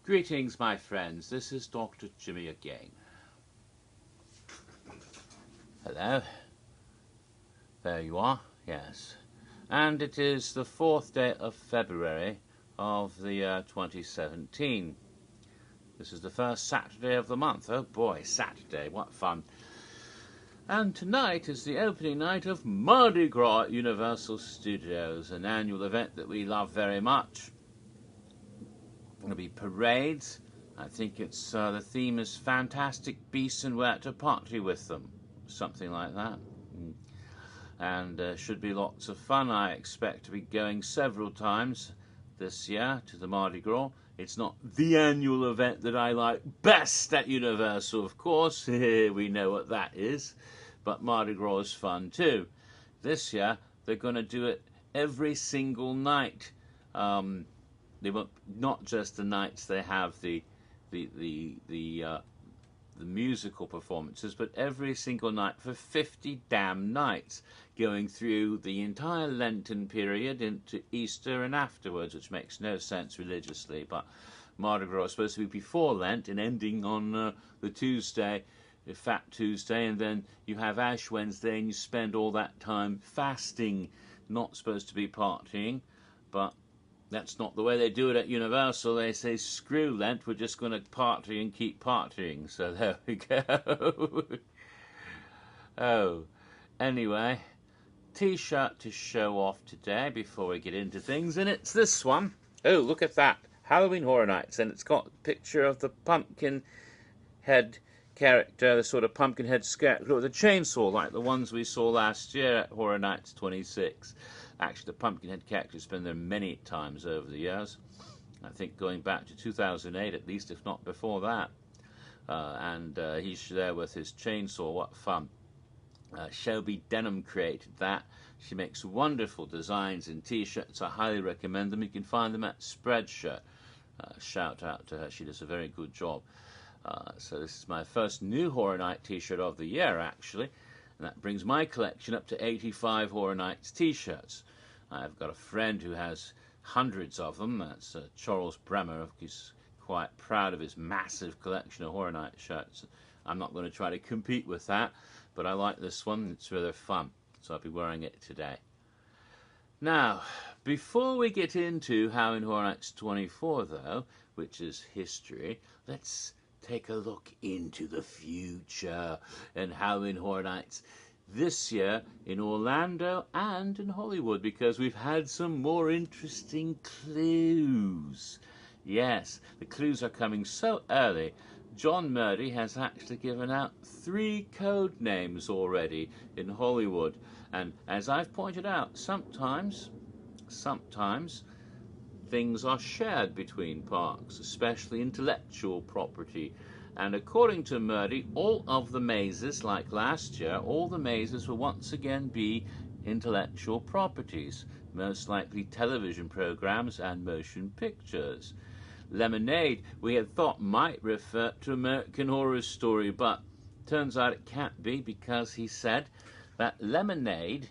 Greetings, my friends. This is Dr. Jimmy again. Hello. There you are. Yes. And it is the 4th day of February of the year 2017. This is the first Saturday of the month. Oh boy, Saturday. What fun. And tonight is the opening night of Mardi Gras at Universal Studios, an annual event that we love very much. There'll be parades. I think it's the theme is Fantastic Beasts and Where to Party with Them, something like that. And should be lots of fun. I expect to be going several times this year to the Mardi Gras. It's not the annual event that I like best at Universal, of course. We know what that is. But Mardi Gras is fun too. This year they're going to do it every single night. They won't, not just the nights they have the musical performances, but every single night for 50 damn nights, going through the entire Lenten period into Easter and afterwards, which makes no sense religiously. But Mardi Gras is supposed to be before Lent and ending on the Tuesday, Fat Tuesday, and then you have Ash Wednesday, and you spend all that time fasting. Not supposed to be partying, but that's not the way they do it at Universal. They say, screw Lent, we're just going to party and keep partying. So there we go. Oh, anyway, T-shirt to show off today before we get into things, and it's this one. Oh, look at that. Halloween Horror Nights, and it's got a picture of the pumpkin head character, the sort of pumpkin head scarecrow with a chainsaw like the ones we saw last year at Horror Nights 26. Actually, the Pumpkinhead character has been there many times over the years. I think going back to 2008 at least, if not before that. And he's there with his chainsaw. What fun. Shelby Denham created that. She makes wonderful designs in T-shirts. I highly recommend them. You can find them at Spreadshirt. Shout out to her. She does a very good job. So this is my first new Horror Night T-shirt of the year, actually. And that brings my collection up to 85 Horror Nights T-shirts. I've got a friend who has hundreds of them. That's Charles Bremer. He's quite proud of his massive collection of Horror Night shirts. I'm not going to try to compete with that, but I like this one. It's rather fun, so I'll be wearing it today. Now, before we get into Halloween Horror Nights 24, though, which is history, let's take a look into the future and Halloween Horror Nights this year in Orlando and in Hollywood, because we've had some more interesting clues. Yes, the clues are coming so early. John Murdy has actually given out 3 code names already in Hollywood, and as I've pointed out, sometimes things are shared between parks, especially intellectual property. And according to Murdy, all of the mazes, like last year, all the mazes will once again be intellectual properties, most likely television programs and motion pictures. Lemonade, we had thought might refer to American Horror Story, but turns out it can't be, because he said that Lemonade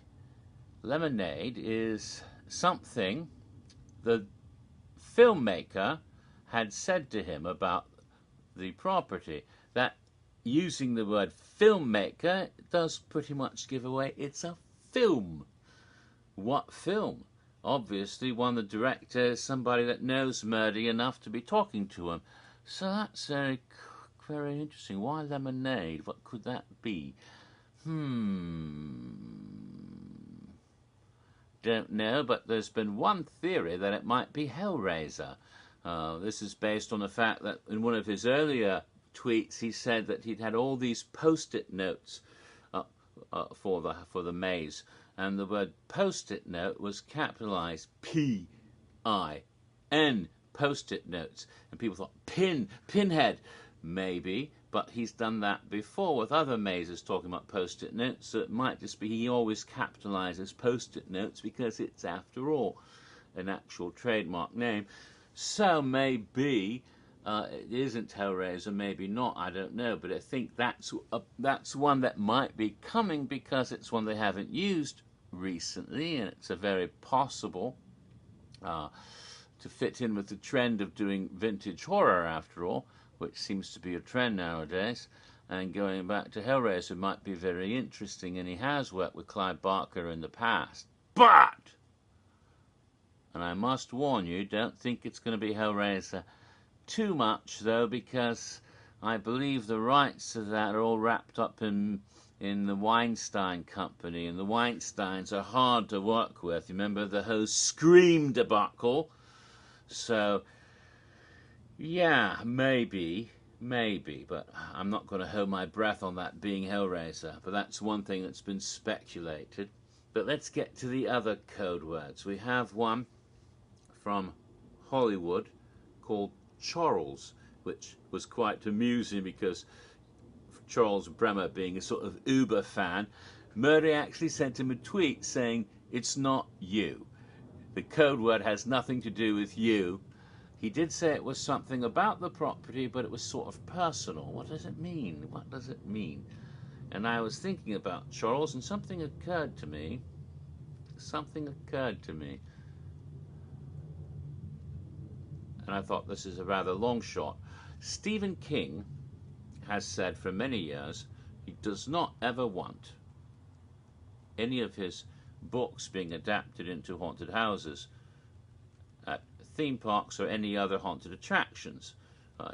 is something the filmmaker had said to him about the property. That using the word filmmaker does pretty much give away it's a film. What film? Obviously one of the directors, somebody that knows Murdy enough to be talking to him. So that's very, very interesting. Why Lemonade? What could that be? Don't know, but there's been one theory that it might be Hellraiser. This is based on the fact that in one of his earlier tweets he said that he'd had all these post-it notes for the maze, and the word post-it note was capitalized P-I-N, post-it notes, and people thought pinhead, maybe, but he's done that before with other mazes talking about post-it notes, so it might just be he always capitalizes post-it notes because it's, after all, an actual trademark name. So maybe it isn't Hellraiser, maybe not, I don't know, but I think that's one that might be coming, because it's one they haven't used recently, and it's a very possible to fit in with the trend of doing vintage horror, after all, which seems to be a trend nowadays. And going back to Hellraiser might be very interesting, and he has worked with Clive Barker in the past. But, and I must warn you, don't think it's going to be Hellraiser too much, though, because I believe the rights to that are all wrapped up in the Weinstein Company, and the Weinsteins are hard to work with. Remember the whole Scream debacle? So, yeah, maybe, but I'm not going to hold my breath on that being Hellraiser. But that's one thing that's been speculated. But let's get to the other code words. We have one from Hollywood called Charles, which was quite amusing because Charles Bremer, being a sort of Uber fan, Murray actually sent him a tweet saying, "It's not you. The code word has nothing to do with you." He did say it was something about the property, but it was sort of personal. What does it mean? What does it mean? And I was thinking about Charles, and something occurred to me. And I thought, this is a rather long shot. Stephen King has said for many years he does not ever want any of his books being adapted into haunted houses at theme parks or any other haunted attractions.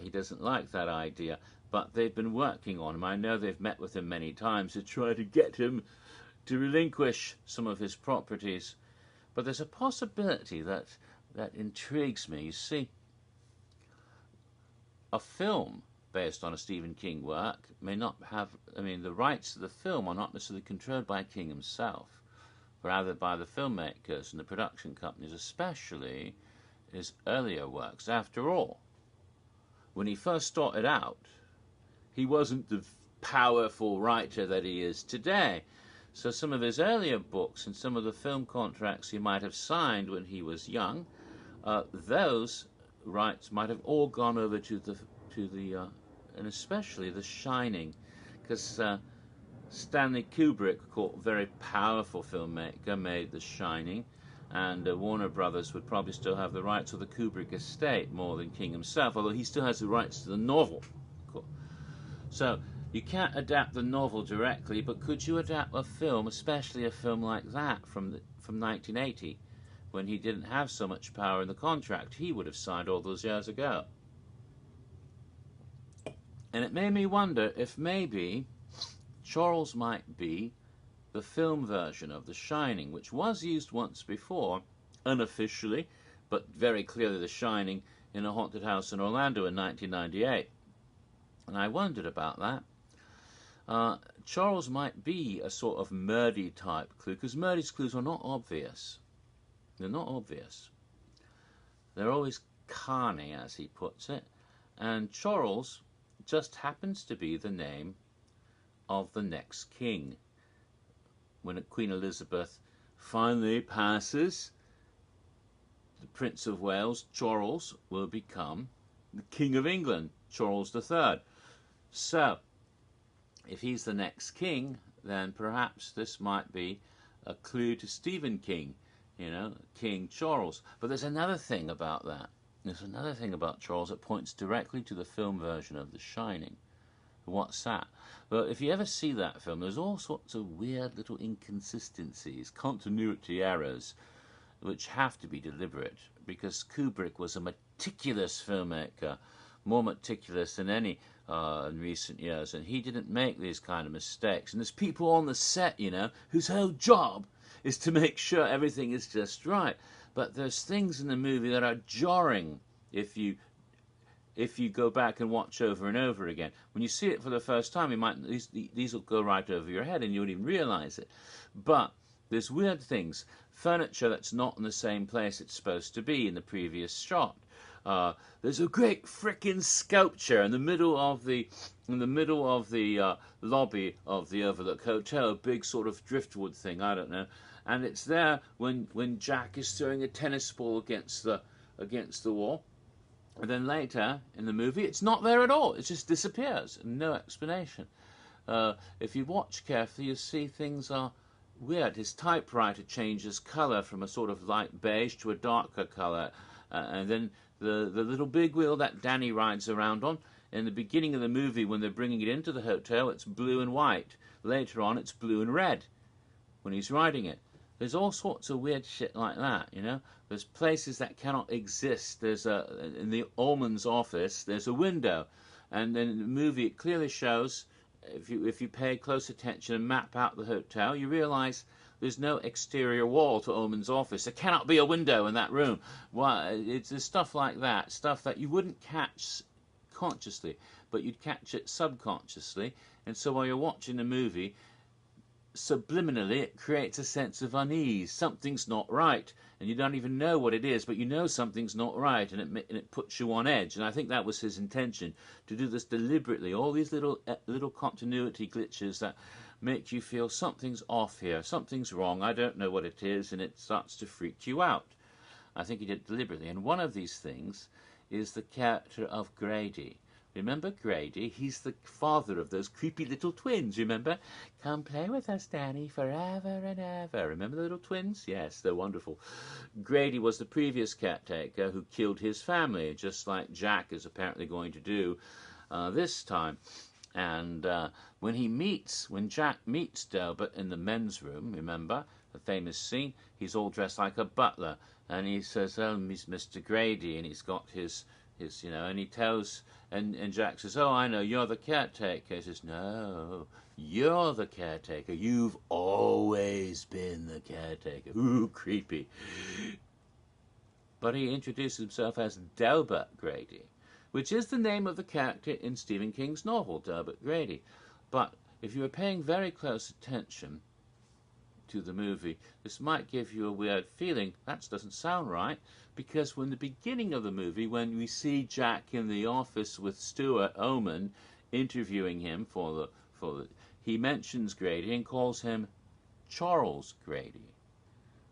He doesn't like that idea, but they've been working on him. I know they've met with him many times to try to get him to relinquish some of his properties. But there's a possibility that intrigues me. You see, a film based on a Stephen King work may not have, the rights to the film are not necessarily controlled by King himself, but rather by the filmmakers and the production companies, especially his earlier works. After all, when he first started out, he wasn't the powerful writer that he is today. So some of his earlier books and some of the film contracts he might have signed when he was young, those rights might have all gone over to the and especially The Shining, because Stanley Kubrick, a very powerful filmmaker, made The Shining, and Warner Brothers would probably still have the rights of the Kubrick estate more than King himself, although he still has the rights to the novel. So you can't adapt the novel directly, but could you adapt a film, especially a film like that from 1980, when he didn't have so much power in the contract he would have signed all those years ago? And it made me wonder if maybe Charles might be the film version of The Shining, which was used once before, unofficially, but very clearly The Shining, in a haunted house in Orlando in 1998. And I wondered about that. Charles might be a sort of Murdy type clue, because Murdy's clues are not obvious. They're not obvious. They're always carny, as he puts it. And Charles just happens to be the name of the next king. When Queen Elizabeth finally passes, the Prince of Wales, Charles, will become the King of England, Charles III. So, if he's the next king, then perhaps this might be a clue to Stephen King, King Charles. But there's another thing about that. There's another thing about Charles that points directly to the film version of The Shining. What's that? Well, if you ever see that film, there's all sorts of weird little inconsistencies, continuity errors, which have to be deliberate, because Kubrick was a meticulous filmmaker, more meticulous than any in recent years, and he didn't make these kind of mistakes. And there's people on the set, whose whole job is to make sure everything is just right. But there's things in the movie that are jarring if you go back and watch over and over again. When you see it for the first time, these will go right over your head and you won't even realize it. But there's weird things. Furniture that's not in the same place it's supposed to be in the previous shot. There's a great frickin' sculpture in the middle of the lobby of the Overlook Hotel, a big sort of driftwood thing, I don't know. And it's there when Jack is throwing a tennis ball against the wall. And then later in the movie, it's not there at all. It just disappears. No explanation. If you watch carefully, you see things are weird. His typewriter changes colour from a sort of light beige to a darker colour. And then the little big wheel that Danny rides around on. In the beginning of the movie, when they're bringing it into the hotel, it's blue and white. Later on, it's blue and red when he's riding it. There's all sorts of weird shit like that, you know. There's places that cannot exist. There's in the Ullman's office, there's a window, and then in the movie it clearly shows, if you pay close attention and map out the hotel, you realise there's no exterior wall to Ullman's office. There cannot be a window in that room. Well, it's stuff like that, stuff that you wouldn't catch consciously, but you'd catch it subconsciously. And so while you're watching the movie, subliminally it creates a sense of unease. Something's not right, and you don't even know what it is, but you know something's not right, and it puts you on edge. And I think that was his intention, to do this deliberately. All these little continuity glitches that make you feel something's off here, something's wrong, I don't know what it is, and it starts to freak you out. I think he did it deliberately. And one of these things is the character of Grady. Remember Grady? He's the father of those creepy little twins, remember? Come play with us, Danny, forever and ever. Remember the little twins? Yes, they're wonderful. Grady was the previous caretaker who killed his family, just like Jack is apparently going to do this time. And when Jack meets Delbert in the men's room, remember the famous scene, he's all dressed like a butler, and he says, "Oh, he's Mr. Grady," and he's got his and he tells, and Jack says, "Oh, I know, you're the caretaker." He says, "No, you're the caretaker. You've always been the caretaker." Ooh, creepy. But he introduced himself as Delbert Grady, which is the name of the character in Stephen King's novel, Delbert Grady. But if you were paying very close attention to the movie, this might give you a weird feeling. That doesn't sound right, because when the beginning of the movie, when we see Jack in the office with Stuart Oman interviewing him he mentions Grady and calls him Charles Grady.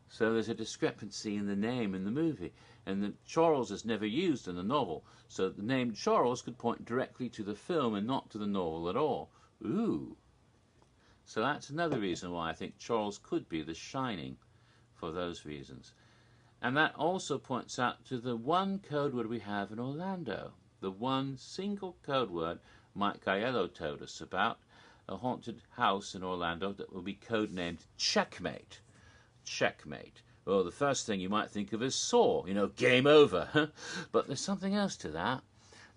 So there's a discrepancy in the name in the movie, and the Charles is never used in the novel. So the name Charles could point directly to the film and not to the novel at all. Ooh. So that's another reason why I think Charles could be The Shining, for those reasons. And that also points out to the one code word we have in Orlando, the one single code word Mike Aiello told us about, a haunted house in Orlando that will be codenamed Checkmate. Checkmate. Well, the first thing you might think of is Saw, you know, game over. But there's something else to that.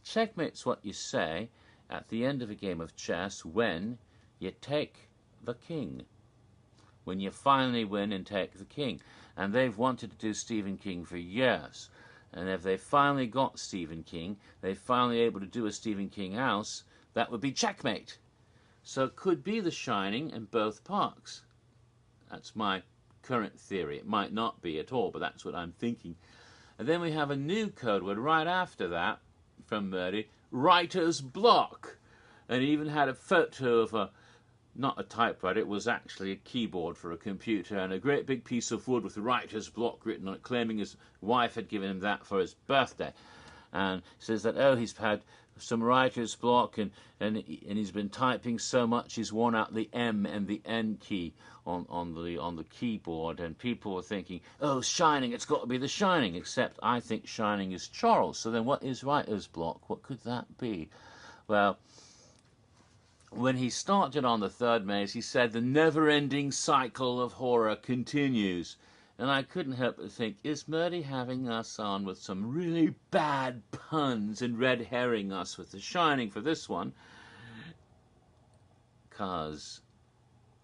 Checkmate's what you say at the end of a game of chess when you take the king. When you finally win and take the king. And they've wanted to do Stephen King for years. And if they finally got Stephen King, they're finally able to do a Stephen King house, that would be Checkmate. So it could be The Shining in both parks. That's my current theory. It might not be at all, but that's what I'm thinking. And then we have a new code word right after that from Murdy, writer's block. And he even had a photo of not a typewriter, it was actually a keyboard for a computer, and a great big piece of wood with writer's block written on it, claiming his wife had given him that for his birthday. And he says that, oh, he's had some writer's block, and he's been typing so much he's worn out the M and the N key on the keyboard, and people were thinking, oh, Shining, it's got to be The Shining, except I think Shining is Charles. So then what is writer's block? What could that be? Well, when he started on the third maze, he said the never-ending cycle of horror continues. And I couldn't help but think, is Murdy having us on with some really bad puns and red herring us with The Shining for this one? Because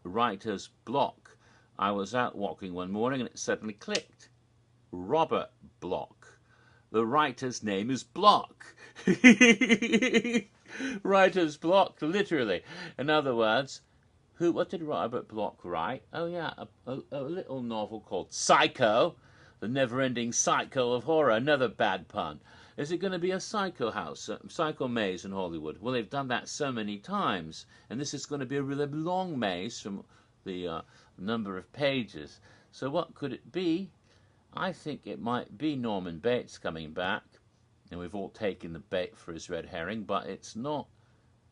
writer's block. I was out walking one morning and it suddenly clicked. Robert Block. The writer's name is Block. Writer's block, literally. In other words, what did Robert Block write? Oh yeah, a little novel called Psycho, the never-ending cycle of horror. Another bad pun. Is it going to be a psycho house, psycho maze in Hollywood? Well, they've done that so many times, and this is going to be a really long maze from the number of pages. So what could it be? I think it might be Norman Bates coming back. And we've all taken the bait for his red herring, but it's not.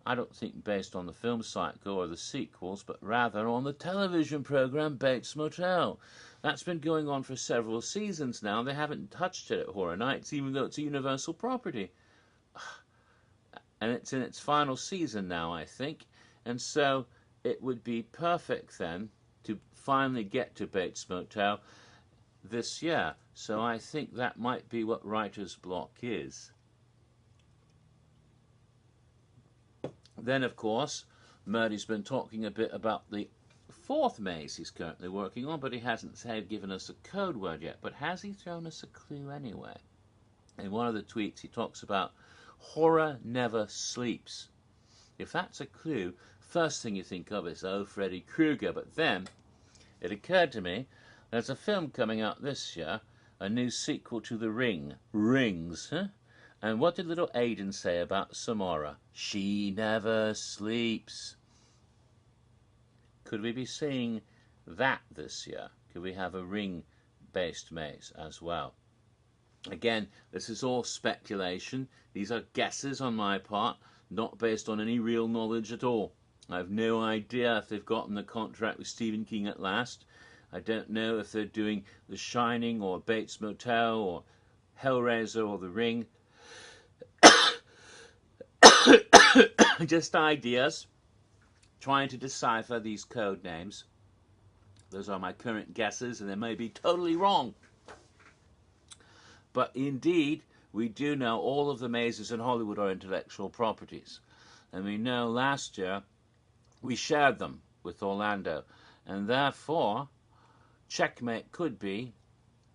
I don't think based on the film cycle or the sequels, but rather on the television program Bates Motel. That's been going on for several seasons now. They haven't touched it at Horror Nights, even though it's a Universal property. And it's in its final season now, I think. And so it would be perfect then to finally get to Bates Motel this year. So I think that might be what writer's block is. Then, of course, Murdy's been talking a bit about the fourth maze he's currently working on, but he hasn't given us a code word yet. But has he thrown us a clue anyway? In one of the tweets, he talks about horror never sleeps. If that's a clue, first thing you think of is, oh, Freddy Krueger. But then it occurred to me, there's a film coming out this year, a new sequel to The Ring. Rings, huh? And what did little Aiden say about Samara? She never sleeps. Could we be seeing that this year? Could we have a ring-based maze as well? Again, this is all speculation. These are guesses on my part, not based on any real knowledge at all. I have no idea if they've gotten the contract with Stephen King at last. I don't know if they're doing The Shining or Bates Motel or Hellraiser or The Ring. Just ideas, trying to decipher these code names. Those are my current guesses, and they may be totally wrong. But indeed, we do know all of the mazes in Hollywood are intellectual properties. And we know last year we shared them with Orlando. And therefore, Checkmate could be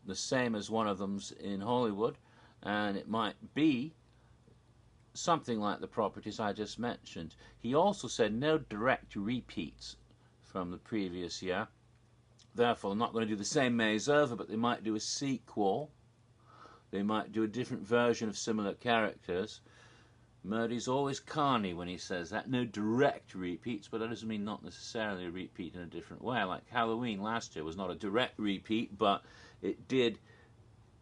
the same as one of them's in Hollywood. And it might be something like the properties I just mentioned. He also said no direct repeats from the previous year. Therefore, they're not going to do the same maze over, but they might do a sequel. They might do a different version of similar characters. Murdy's always carny when he says that. No direct repeats, but that doesn't mean not necessarily a repeat in a different way. Like Halloween last year was not a direct repeat, but it did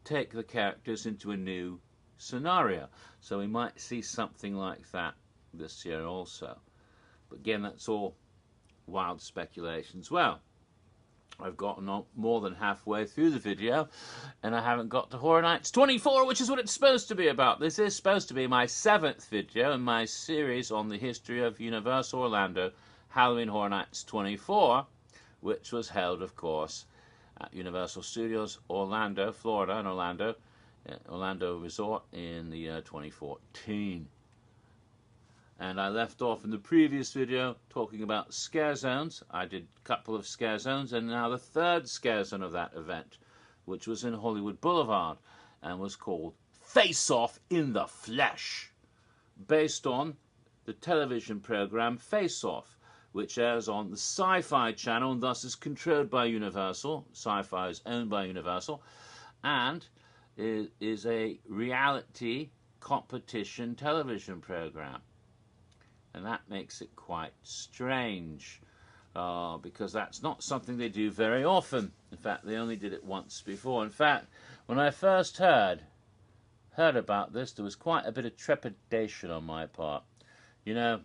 take the characters into a new scenario. So we might see something like that this year also. But again, that's all wild speculations. Well, I've gotten on more than halfway through the video, and I haven't got to Horror Nights 24, which is what it's supposed to be about. This is supposed to be my 7th video in my series on the history of Universal Orlando Halloween Horror Nights 24, which was held, of course, at Universal Studios Orlando, Florida, and Orlando Resort in the year 2014. And I left off in the previous video talking about scare zones. I did a couple of scare zones, and now the third scare zone of that event, which was in Hollywood Boulevard and was called Face Off in the Flesh, based on the television program Face Off, which airs on the Sci-Fi Channel and thus is controlled by Universal. Sci-Fi is owned by Universal, and it is a reality competition television program. And that makes it quite strange, because that's not something they do very often. In fact, they only did it once before. In fact, when I first heard about this, there was quite a bit of trepidation on my part. You know,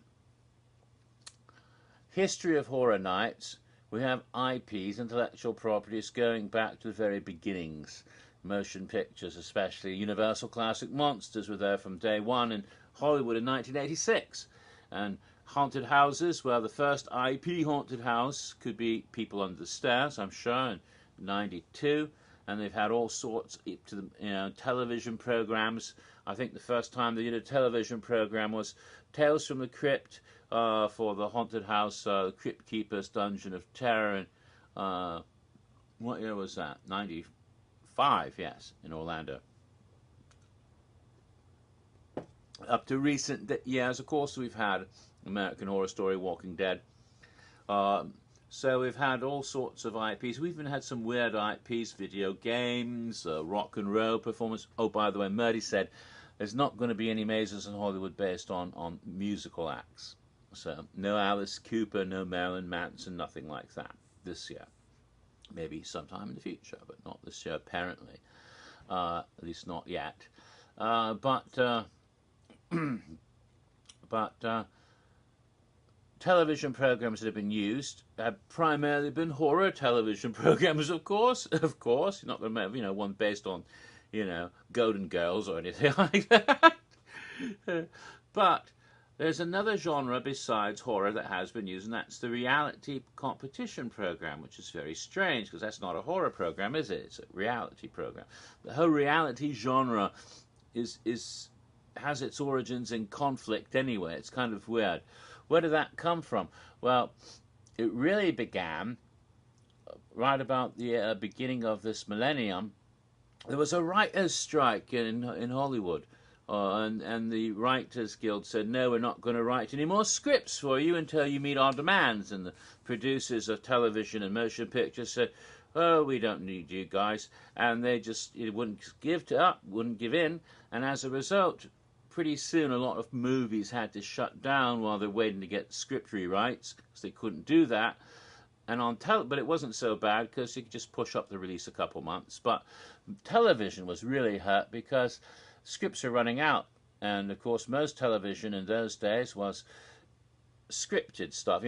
history of Horror Nights, we have IPs, intellectual properties, going back to the very beginnings. Motion pictures, especially Universal Classic Monsters, were there from day one in Hollywood in 1986. And haunted houses, well, the first IP haunted house could be People Under the Stairs, I'm sure, in 92. And they've had all sorts to the television programs. I think the first time they did a television program was Tales from the Crypt for the haunted house, the Crypt Keeper's Dungeon of Terror. And what year was that? 95, yes, in Orlando. Up to recent years, of course, we've had American Horror Story, Walking Dead. So we've had all sorts of IPs. We've even had some weird IPs, video games, rock and roll performance. Oh, by the way, Murdy said there's not going to be any mazes in Hollywood based on musical acts. So no Alice Cooper, no Marilyn Manson, nothing like that this year. Maybe sometime in the future, but not this year, apparently. At least not yet. television programs that have been used have primarily been horror television programs, of course. Of course, you're not going to have, one based on, Golden Girls or anything like that. But there's another genre besides horror that has been used, and that's the reality competition program, which is very strange because that's not a horror program, is it? It's a reality program. The whole reality genre has its origins in conflict anyway. It's kind of weird. Where did that come from? Well, it really began right about the beginning of this millennium. There was a writers' strike in Hollywood. And the Writers Guild said, no, we're not going to write any more scripts for you until you meet our demands. And the producers of television and motion pictures said, oh, we don't need you guys. And they just wouldn't wouldn't give in. And as a result, pretty soon a lot of movies had to shut down while they're waiting to get script rewrites because they couldn't do that. And but it wasn't so bad because you could just push up the release a couple months. But television was really hurt because scripts are running out, and of course most television in those days was scripted stuff,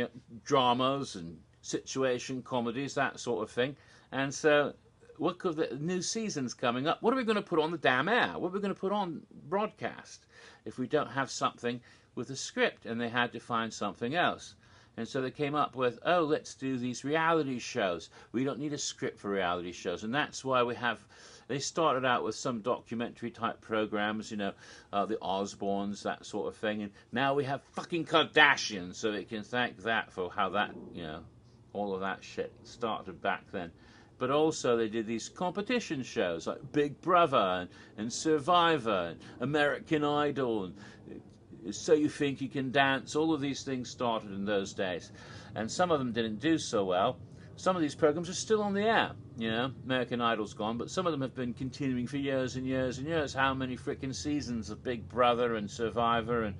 dramas and situation comedies, that sort of thing. And so what could the new season's coming up, what are we going to put on the damn air, what are we going to put on broadcast if we don't have something with a script? And they had to find something else. And so they came up with, oh, let's do these reality shows. We don't need a script for reality shows. And that's why they started out with some documentary type programs, the Osbournes, that sort of thing. And now we have fucking Kardashians, so we can thank that for how that, all of that shit started back then. But also they did these competition shows like Big Brother and Survivor and American Idol and So You Think You Can Dance. All of these things started in those days. And some of them didn't do so well. Some of these programs are still on the air. American Idol's gone, but some of them have been continuing for years and years and years. How many frickin' seasons of Big Brother and Survivor and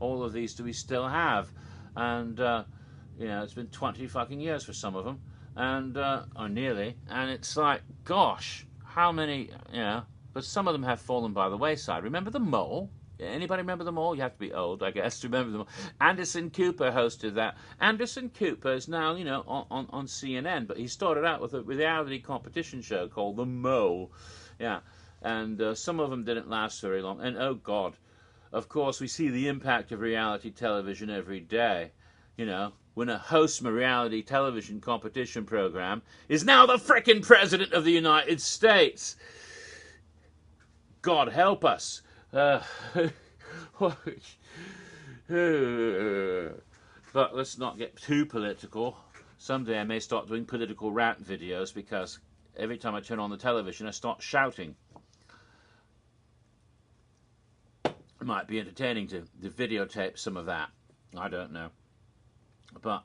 all of these do we still have? And, it's been 20 fucking years for some of them, and or nearly. And it's like, gosh, how many, but some of them have fallen by the wayside. Remember The Mole? Anybody remember them all? You have to be old, I guess, to remember them all. Anderson Cooper hosted that. Anderson Cooper is now, on CNN, but he started out with a reality competition show called The Mole. Yeah, and some of them didn't last very long. And, oh, God, of course, we see the impact of reality television every day. When a host of a reality television competition program is now the frickin' President of the United States. God help us. But let's not get too political. Someday I may start doing political rant videos because every time I turn on the television I start shouting. It might be entertaining to videotape some of that. I don't know. But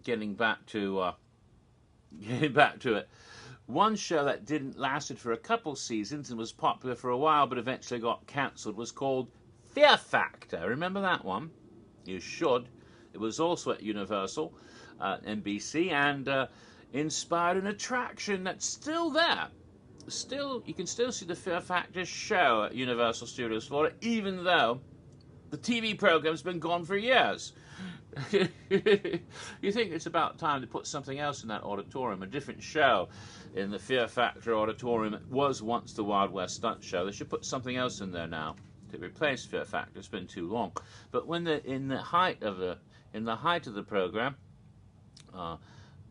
getting back to it. One show that didn't lasted for a couple seasons and was popular for a while but eventually got cancelled was called Fear Factor. Remember that one? You should. It was also at Universal, NBC, and inspired an attraction that's still there. You can still see the Fear Factor show at Universal Studios Florida, even though the TV program's been gone for years. You think it's about time to put something else in that auditorium, a different show in the Fear Factor auditorium. It was once the Wild West Stunt Show. They should put something else in there now to replace Fear Factor. It's been too long. But when in the height of the program,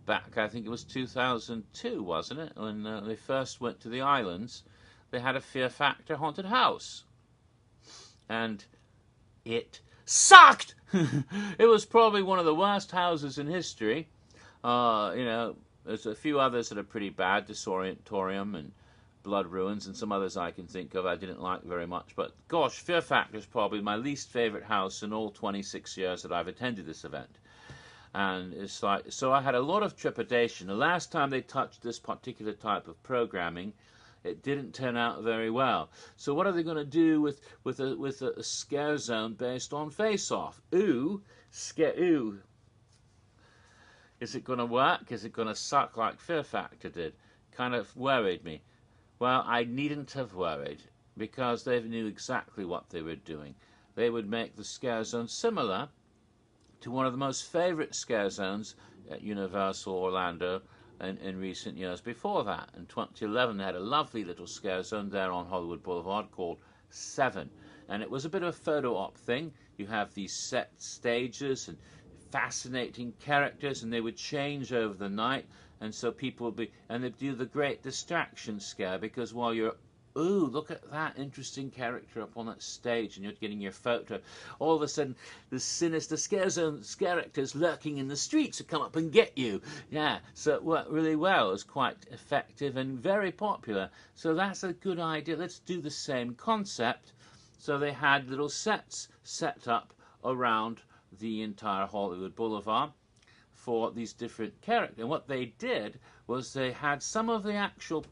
back I think it was 2002, wasn't it? When they first went to the islands, they had a Fear Factor haunted house, and it sucked. It was probably one of the worst houses in history. There's a few others that are pretty bad, Disorientorium and Blood Ruins, and some others I can think of I didn't like very much. But gosh, Fear Factor is probably my least favorite house in all 26 years that I've attended this event. And it's like, so I had a lot of trepidation. The last time they touched this particular type of programming, it didn't turn out very well. So what are they going to do with a scare zone based on Face Off? Ooh, ooh. Is it going to work? Is it going to suck like Fear Factor did? Kind of worried me. Well, I needn't have worried because they knew exactly what they were doing. They would make the scare zone similar to one of the most favourite scare zones at Universal Orlando in recent years before that. In 2011, they had a lovely little scare zone there on Hollywood Boulevard called 7. And it was a bit of a photo op thing. You have these set stages and fascinating characters, and they would change over the night. And so people would be, and they'd do the great distraction scare, because while you're, ooh, look at that interesting character up on that stage, and you're getting your photo, all of a sudden the sinister scare zone characters lurking in the streets would come up and get you. Yeah, so it worked really well. It was quite effective and very popular. So that's a good idea. Let's do the same concept. So they had little sets set up around the entire Hollywood Boulevard for these different characters. And what they did was they had some of the actual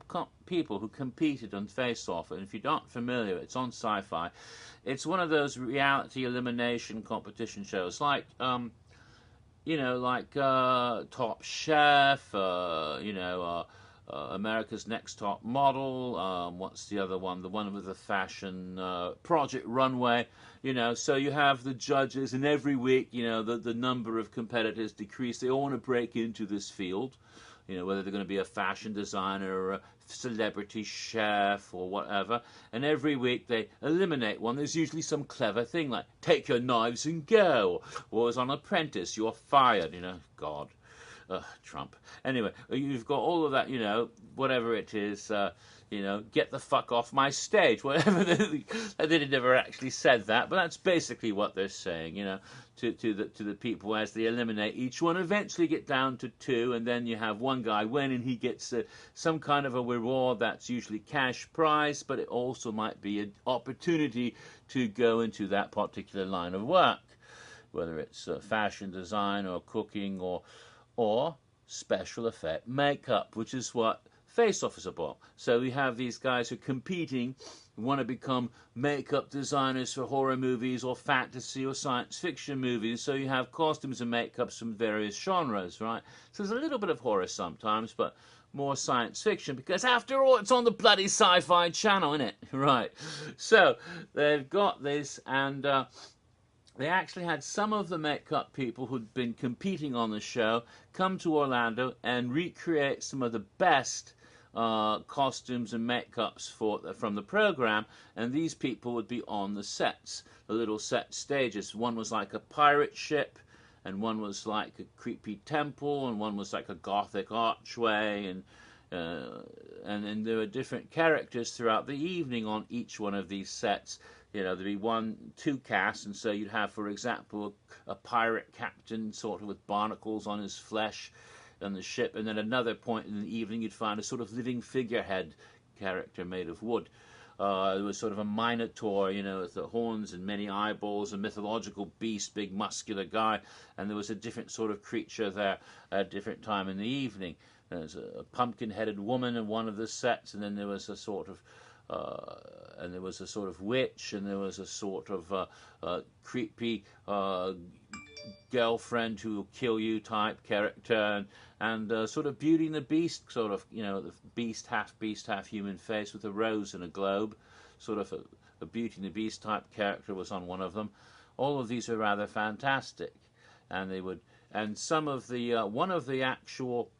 people who competed on Face Off. And if you're not familiar, it's on Sci-Fi. It's one of those reality elimination competition shows, like Top Chef, America's Next Top Model. What's the other one? The one with the fashion Project Runway. So you have the judges, and every week, the number of competitors decrease. They all want to break into this field, whether they're going to be a fashion designer or a celebrity chef or whatever. And every week they eliminate one. There's usually some clever thing like take your knives and go, or as on Apprentice, you're fired. God. Trump. Anyway, you've got all of that, whatever it is, get the fuck off my stage, whatever. They never actually said that, but that's basically what they're saying, to the people as they eliminate each one. Eventually get down to 2, and then you have one guy win, and he gets some kind of a reward that's usually cash prize, but it also might be an opportunity to go into that particular line of work, whether it's fashion design or cooking or special effect makeup, which is what Face Off is about. So we have these guys who are competing, who want to become makeup designers for horror movies or fantasy or science fiction movies. So you have costumes and makeups from various genres, right? So there's a little bit of horror sometimes, but more science fiction, because after all, it's on the bloody Sci-Fi Channel, isn't it? Right. So they've got this, and they actually had some of the makeup people who'd been competing on the show come to Orlando and recreate some of the best costumes and makeups from the program, and these people would be on the sets, the little set stages. One was like a pirate ship, and one was like a creepy temple, and one was like a gothic archway, and there were different characters throughout the evening on each one of these sets. There'd be 2 casts, and so you'd have, for example, a pirate captain sort of with barnacles on his flesh on the ship, and then another point in the evening you'd find a sort of living figurehead character made of wood. There was sort of a minotaur, with the horns and many eyeballs, a mythological beast, big muscular guy, and there was a different sort of creature there at a different time in the evening. There's a pumpkin-headed woman in one of the sets, and then there was a sort of witch, and there was a sort of creepy girlfriend who will kill you type character, and sort of Beauty and the Beast, sort of, the beast, half human face with a rose and a globe, sort of a Beauty and the Beast type character was on one of them. All of these are rather fantastic, and they would, and some of the one of the actual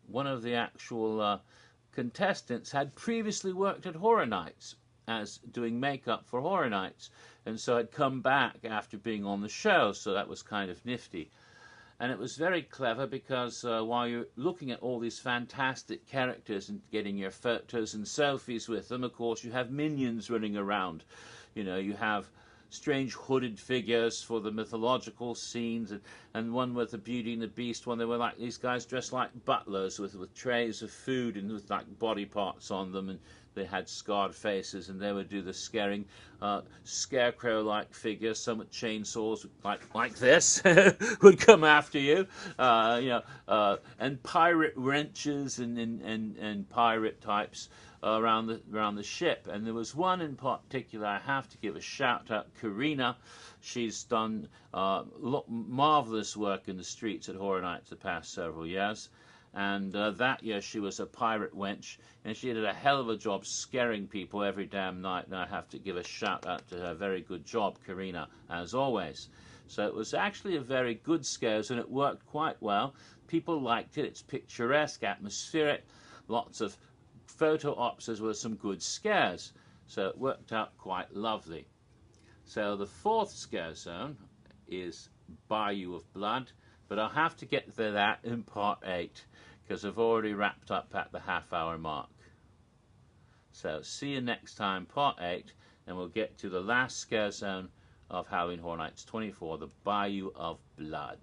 contestants had previously worked at Horror Nights as doing makeup for Horror Nights, and so had come back after being on the show, so that was kind of nifty. And it was very clever because while you're looking at all these fantastic characters and getting your photos and selfies with them, of course you have minions running around. You have strange hooded figures for the mythological scenes, and one with the Beauty and the Beast one, they were like these guys dressed like butlers with trays of food and with like body parts on them, and they had scarred faces, and they would do the scaring scarecrow-like figures, some with chainsaws like this would come after you, and pirate wrenches and pirate types around the ship. And there was one in particular I have to give a shout out, Karina. She's done marvelous work in the streets at Horror Nights the past several years, And that year she was a pirate wench, and she did a hell of a job scaring people every damn night, and I have to give a shout out to her. Very good job, Karina, as always. So it was actually a very good scare zone. It worked quite well. People liked it. It's picturesque, atmospheric, lots of photo ops as well as some good scares. So it worked out quite lovely. So the fourth scare zone is Bayou of Blood, but I'll have to get to that in part 8 because I've already wrapped up at the half-hour mark. So see you next time, part 8, and we'll get to the last scare zone of Halloween Horror Nights 24, the Bayou of Blood.